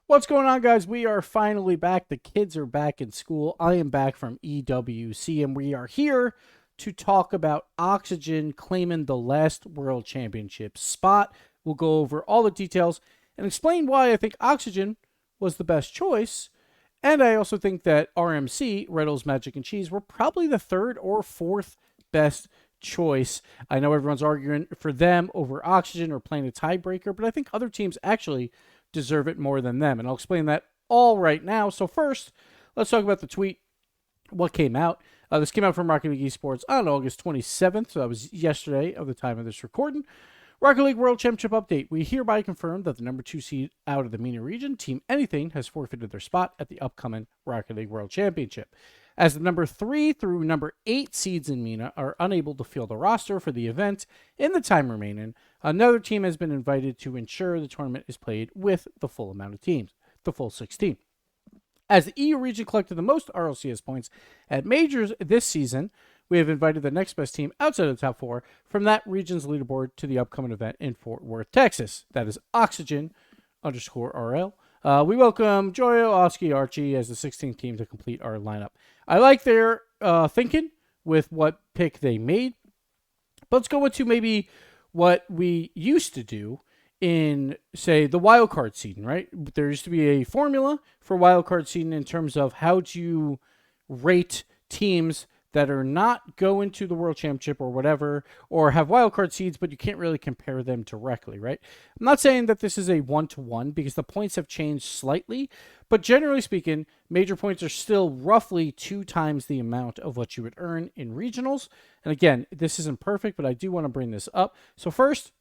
What's going on, guys? We are finally back. The kids are back in school. I am back from EWC, and we are here to talk about Oxygen claiming the last World Championship spot. We'll go over all the details and explain why I think Oxygen was the best choice. And I also think that RMC, Riddles, Magic, and Cheese, were probably the third or fourth best choice. I know everyone's arguing for them over Oxygen or playing a tiebreaker, but I think other teams actually deserve it more than them. And I'll explain that all right now. So first, let's talk about the tweet. What came out? This came out from Rocket League Esports on August 27th. So that was yesterday of the time of this recording. Rocket League World Championship update. We hereby confirm that the number 2 seed out of the MENA region, Team Anything, has forfeited their spot at the upcoming Rocket League World Championship. As the number 3 through number 8 seeds in MENA are unable to field a roster for the event in the time remaining, another team has been invited to ensure the tournament is played with the full amount of teams, the full 16. As the EU region collected the most RLCS points at majors this season, we have invited the next best team outside of the top 4 from that region's leaderboard to the upcoming event in Fort Worth, Texas. That is Oxygen_RL. We welcome Joyo, Oski, Archie as the 16th team to complete our lineup. I like their thinking with what pick they made. But let's go into maybe what we used to do in, say, the wildcard seeding, right? There used to be a formula for wildcard seeding in terms of how to rate teams that are not going to the World Championship or whatever, or have wildcard seeds, but you can't really compare them directly, right? I'm not saying that this is a one-to-one because the points have changed slightly, but generally speaking, major points are still roughly 2 times the amount of what you would earn in regionals. And again, this isn't perfect, but I do want to bring this up. So first,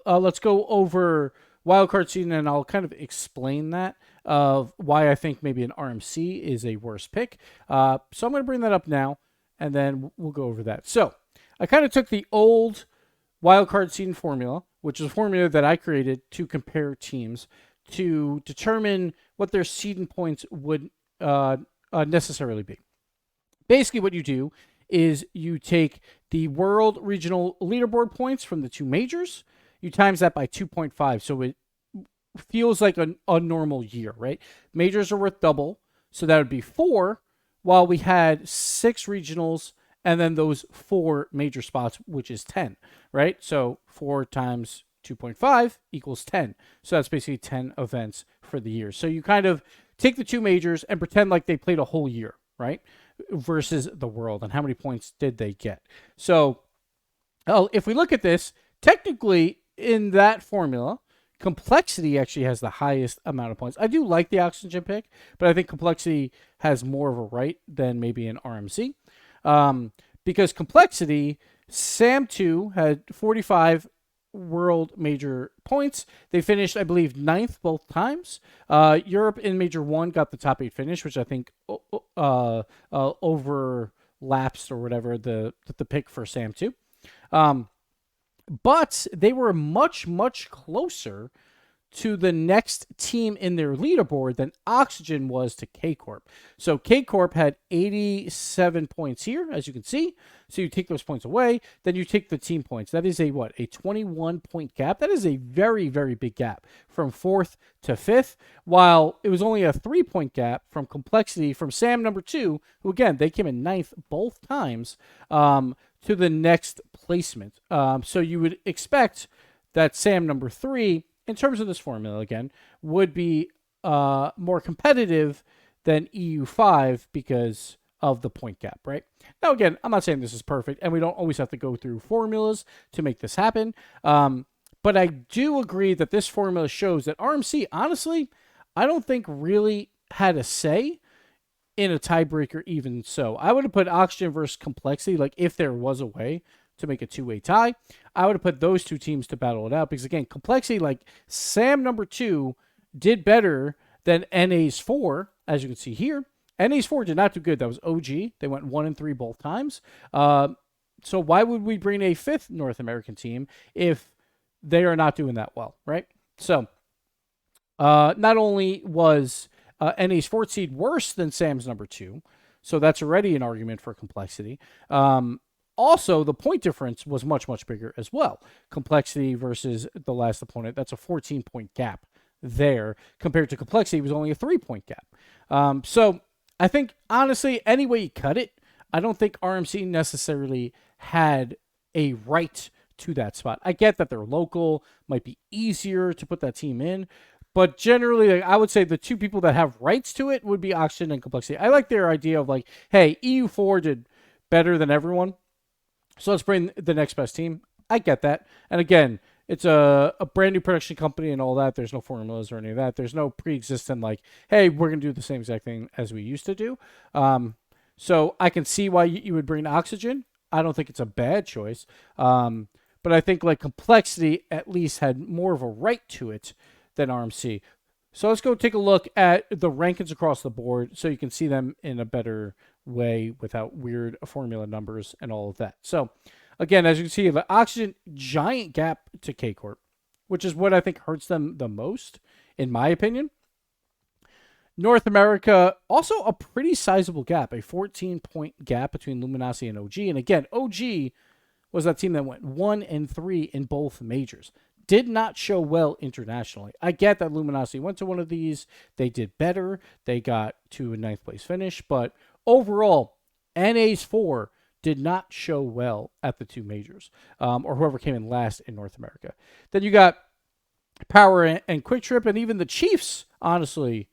let's go over wildcard seeding, and I'll kind of explain that of why I think maybe an RMC is a worse pick. So I'm going to bring that up now, and then we'll go over that. So I kind of took the old wildcard seeding formula, which is a formula that I created to compare teams to determine what their seeding points would necessarily be. Basically, what you do is you take the world regional leaderboard points from the 2 majors, you times that by 2.5, so it feels like a normal year, right? Majors are worth double, so that would be 4, while we had 6 regionals and then those 4 major spots, which is 10, right? So 4 times 2.5 equals 10. So that's basically 10 events for the year. So you kind of take the 2 majors and pretend like they played a whole year, right? Versus the world, and how many points did they get? So if we look at this, technically in that formula, complexity actually has the highest amount of points. I do like the Oxygen pick, but I think complexity has more of a right than maybe an RMC. Because complexity, SAM2 had 45 world major points. They finished, I believe, 9th both times. Europe in Major 1 got the top 8 finish, which I think overlapsed or whatever the pick for SAM2. But they were much, much closer to the next team in their leaderboard than Oxygen was to K-Corp. So K-Corp had 87 points here, as you can see. So you take those points away, then you take the team points. That is a 21-point gap. That is a very, very big gap from 4th to 5th, while it was only a 3-point gap from complexity from Sam number 2, who again, they came in 9th both times, to the next placement. So you would expect that Sam number 3, in terms of this formula again, would be more competitive than EU5 because of the point gap, right? Now, again, I'm not saying this is perfect, and we don't always have to go through formulas to make this happen. But I do agree that this formula shows that RMC, honestly, I don't think really had a say in a tiebreaker even so. I would have put Oxygen versus Complexity, like if there was a way to make a 2-way tie, I would have put those 2 teams to battle it out. Because again, Complexity, like Sam number 2, did better than NA's 4, as you can see here. NA's 4 did not do good. That was OG. They went 1-3 both times. So why would we bring a 5th North American team if they are not doing that well, right? So not only was NA's 4th seed worse than Sam's number 2, so that's already an argument for complexity. Also, the point difference was much, much bigger as well. Complexity versus the last opponent, that's a 14-point gap there compared to complexity was only a 3-point gap. So I think, honestly, any way you cut it, I don't think RMC necessarily had a right to that spot. I get that they're local, might be easier to put that team in, but generally, I would say the two people that have rights to it would be Oxygen and Complexity. I like their idea of like, hey, EU4 did better than everyone, so let's bring the next best team. I get that. And again, it's a brand new production company and all that. There's no formulas or any of that. There's no pre-existing like, hey, we're going to do the same exact thing as we used to do. So I can see why you would bring Oxygen. I don't think it's a bad choice. But I think like Complexity at least had more of a right to it than RMC. So let's go take a look at the rankings across the board so you can see them in a better way without weird formula numbers and all of that. So again, as you can see, the Oxygen, giant gap to K-Corp, which is what I think hurts them the most, in my opinion. North America, also a pretty sizable gap, a 14-point gap between Luminosity and OG. And again, OG was that team that went 1-3 in both majors. Did not show well internationally. I get that Luminosity went to one of these. They did better. They got to a 9th place finish. But overall, NA's 4 did not show well at the two majors, or whoever came in last in North America. Then you got Power and Quick Trip, and even the Chiefs, honestly,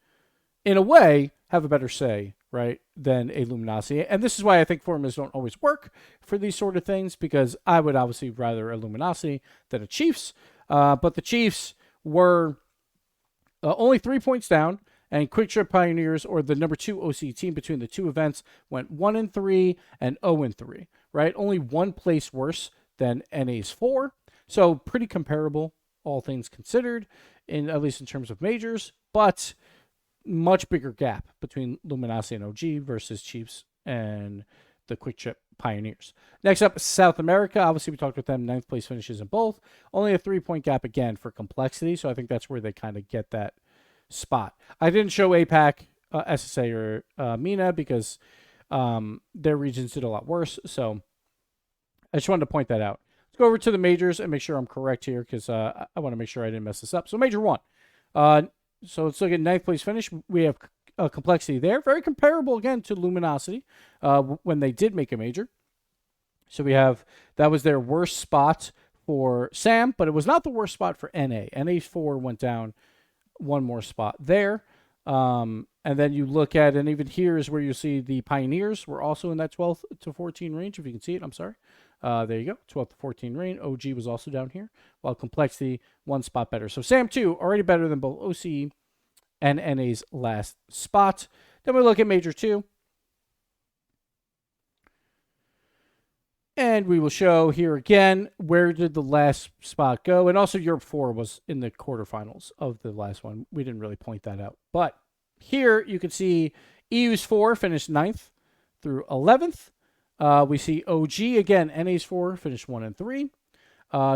in a way, have a better say, right, than a Luminosity. And this is why I think formulas don't always work for these sort of things, because I would obviously rather a Luminosity than a Chiefs. But the Chiefs were only 3 points down, and Quick Trip Pioneers, or the number 2 OC team between the two events, went 1-3 and 0-3, right? Only one place worse than NA's 4. So pretty comparable, all things considered, at least in terms of majors, but much bigger gap between Luminosity and OG versus Chiefs and the Quick Trip Pioneers. Next up, South America. Obviously, we talked with them. 9th place finishes in both. Only a 3-point gap again for Complexity, so I think that's where they kind of get that spot. I didn't show APAC, SSA, or MENA because their regions did a lot worse, so I just wanted to point that out. Let's go over to the majors and make sure I'm correct here because I want to make sure I didn't mess this up. So Major 1. So let's look at 9th place finish. We have Complexity there. Very comparable, again, to Luminosity when they did make a major. So we have, that was their worst spot for Sam, but it was not the worst spot for NA. NA's 4 went down one more spot there. And then you look at, and even here is where you see the Pioneers were also in that 12 to 14 range, if you can see it. I'm sorry. There you go, 12 to 14 range. OG was also down here, while Complexity, one spot better. So Sam 2, already better than both OC and NA's last spot. Then we look at Major 2. And we will show here again, where did the last spot go? And also Europe 4 was in the quarterfinals of the last one. We didn't really point that out. But here you can see EU's 4 finished 9th through 11th. We see OG again, NA's 4 finished 1-3.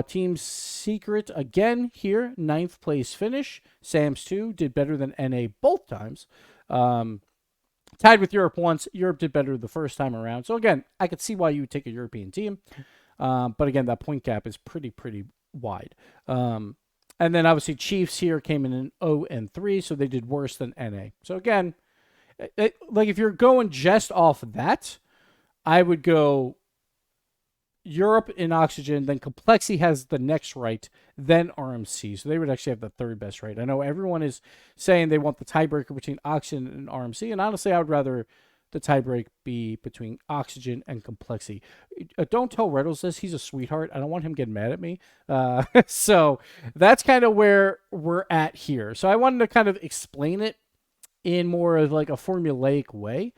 Team Secret again here, 9th place finish. Sam's 2 did better than NA both times. Tied with Europe once. Europe did better the first time around. So again, I could see why you would take a European team. But again, that point gap is pretty wide. And then obviously Chiefs here came in 0-3, so they did worse than NA. So again, like if you're going just off that, I would go Europe in Oxygen, then Complexity has the next right, then RMC. So they would actually have the third best right. I know everyone is saying they want the tiebreaker between Oxygen and RMC, and honestly, I would rather the tiebreak be between Oxygen and Complexity. Don't tell Reynolds this. He's a sweetheart. I don't want him getting mad at me. So that's kind of where we're at here. So I wanted to kind of explain it in more of like a formulaic way.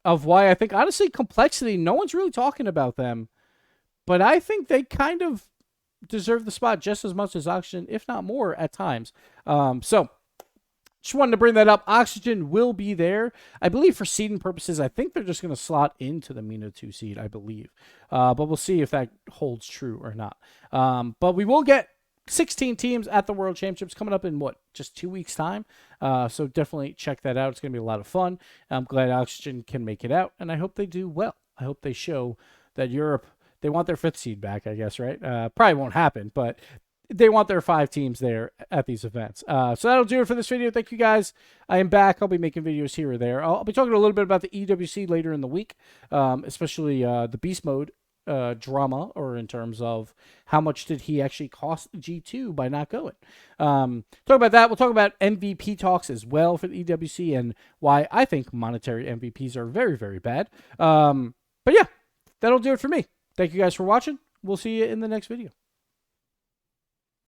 Of why I think, honestly, Complexity, no one's really talking about them, but I think they kind of deserve the spot just as much as Oxygen, if not more, at times. So just wanted to bring that up. Oxygen will be there. I believe for seeding purposes, I think they're just going to slot into the MENA 2 seed, I believe. But we'll see if that holds true or not. But we will get 16 teams at the World Championships coming up in, just 2 weeks' time. So definitely check that out. It's going to be a lot of fun. I'm glad Oxygen can make it out, and I hope they do well. I hope they show that Europe, they want their 5th seed back, I guess, right? Probably won't happen, but they want their 5 teams there at these events. So that'll do it for this video. Thank you guys. I am back. I'll be making videos here or there. I'll be talking a little bit about the EWC later in the week, especially the Beast Mode drama, or in terms of how much did he actually cost G2 by not going. Talk about that. We'll talk about MVP talks as well for the EWC and why I think monetary MVPs are very, very bad. But yeah, that'll do it for me. Thank you guys for watching. We'll see you in the next video.